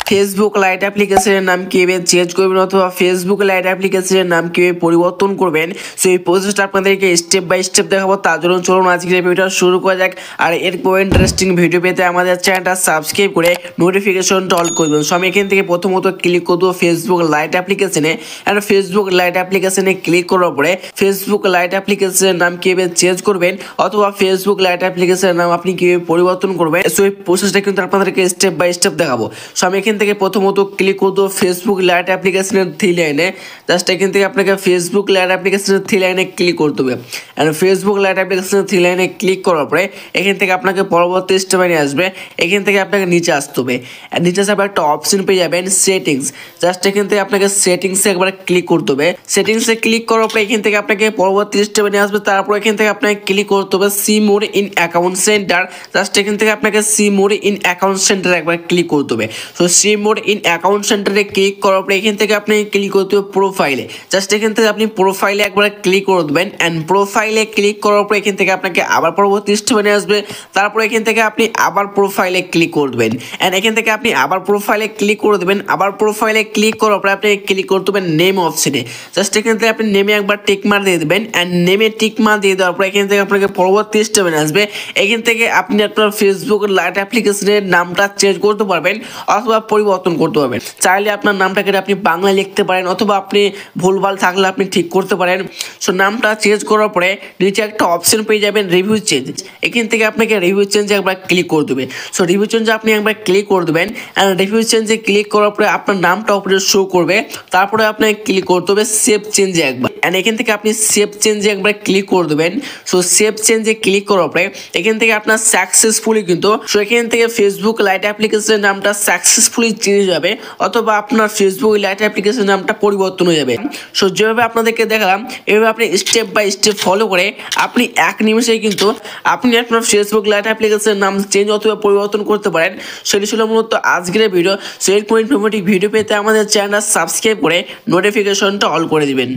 Facebook light অ্যাপ্লিকেশনের নাম কিভাবে চেঞ্জ করবেন অথবা ফেসবুক লাইট অ্যাপ্লিকেশনের নাম কিভাবে পরিবর্তন করবেন, সো এই প্রসেসটা আপনাদেরকে স্টেপ বাই স্টেপ দেখাবো। তার জন্য চলুন আজকের ভিডিওটা শুরু করা যাক। আর এরপর ইন্টারেস্টিং ভিডিও পেতে আমাদের চ্যানেলটা সাবস্ক্রাইব করে নোটিফিকেশনটা অল করবেন। সো আমি এখান থেকে প্রথমত ক্লিক করবো ফেসবুক লাইট অ্যাপ্লিকেশনে। আর ফেসবুক লাইট অ্যাপ্লিকেশনে ক্লিক করার পরে ফেসবুক লাইট অ্যাপ্লিকেশনের নাম কিভাবে চেঞ্জ করবেন অথবা ফেসবুক লাইট অ্যাপ্লিকেশনের নাম আপনি কিভাবে পরিবর্তন করবেন, সো এই প্রসেসটা কিন্তু আপনাদেরকে স্টেপ বাই স্টেপ দেখাবো। সো আমি এখান থেকে প্রথমত ক্লিক করবো ফেসবুক লাইট অ্যাপ্লিকেশনের থ্রি লাইনে। জাস্ট এখান থেকে আপনাকে ফেসবুক লাইট অ্যাপ্লিকেশনের থ্রি লাইনে ক্লিক করতে হবে। আর ফেসবুক লাইট অ্যাপ্লিকেশনের থ্রি লাইনে ক্লিক করার পরে এখান থেকে আপনাকে পরবর্তী স্টেপে নিয়ে আসবে। এখান থেকে আপনাকে নিচে আসতে হবে। আর নিচে আসবে একটা অপশন পেয়ে যাবেন সেটিংস। জাস্ট এখান থেকে আপনাকে সেটিংসে একবার ক্লিক করতে হবে। সেটিংসে ক্লিক করার পরে এখান থেকে আপনাকে পরবর্তী স্টেপে নিয়ে আসবে। তারপর এখান থেকে আপনাকে ক্লিক করতে হবে see more in account centre. Just এখান থেকে আপনাকে see more in account centre একবার ক্লিক করতে হবে। So see more in account সেন্টারে ক্লিক করার পরে এখান থেকে আপনি ক্লিক করতে হবে প্রোফাইলে। জাস্ট এখান থেকে আপনি প্রোফাইলে একবার ক্লিক করে দেবেন। অ্যান্ড প্রোফাইলে ক্লিক করার পরে এখান থেকে আপনাকে আবার পরবর্তী স্টেপে নিয়ে আসবে। তারপর এখান থেকে আপনি আবার প্রোফাইলে ক্লিক করে দেবেন। অ্যান্ড এখান থেকে আপনি আবার প্রোফাইলে ক্লিক করে দেবেন। আবার প্রোফাইলে ক্লিক করার পরে আপনি ক্লিক করতে হবে নেম অপশনে। জাস্ট এখান থেকে আপনি নেমে একবার টিক মার দিয়ে দেবেন। অ্যান্ড নেমে টিক মার দিয়ে দেওয়ার পর এখান থেকে আপনাকে পরবর্তী স্টেপে আসবে। এখান থেকে আপনি আপনার ফেসবুক লাইট অ্যাপ্লিকেশনের নামটা চেঞ্জ করতে পারবেন অথবা পরিবর্তন করতে পারবেন। চাইলে আপনার নামটাকে আপনি বাংলায় লিখতে পারেন অথবা আপনি ভুলভাল থাকলে আপনি ঠিক করতে পারেন। সো নামটা চেঞ্জ করার পরে নিচে একটা অপশন পেয়ে যাবেন রিভিউ চেঞ্জ। এখান থেকে আপনাকে রিভিউ চেঞ্জে একবার ক্লিক করে দেবে। সো রিভিউ চেঞ্জে আপনি একবার ক্লিক করে দেবেন। অ্যান্ড রিভিউ চেঞ্জে ক্লিক করার পরে আপনার নামটা উপরে শো করবে। তারপরে আপনাকে ক্লিক করতে হবে সেভ চেঞ্জে একবার। অ্যান্ড এখান থেকে আপনি সেভ চেঞ্জে একবার ক্লিক করে দেবেন। সো সেভ চেঞ্জে ক্লিক করার পরে এখান থেকে আপনার সাকসেসফুলি কিন্তু সো এখান থেকে ফেসবুক লাইট অ্যাপ্লিকেশনের নামটা সাকসেসফুলি চেঞ্জ হয়ে যাবে অথবা আপনার ফেসবুক লাইট অ্যাপ্লিকেশনের নামটা পরিবর্তন হয়ে যাবে। সো যেভাবে আপনাদেরকে দেখালাম এভাবে আপনি স্টেপ বাই স্টেপ ফলো করে আপনি এক নিমেষেই কিন্তু আপনি আপনার ফেসবুক লাইট অ্যাপ্লিকেশনের নাম চেঞ্জ অথবা পরিবর্তন করতে পারেন। সেটি ছিল মূলত আজকের ভিডিও। সো এরকম ইনফরমেটিভ ভিডিও পেতে আমাদের চ্যানেলটা সাবস্ক্রাইব করে নোটিফিকেশনটা অল করে দিবেন।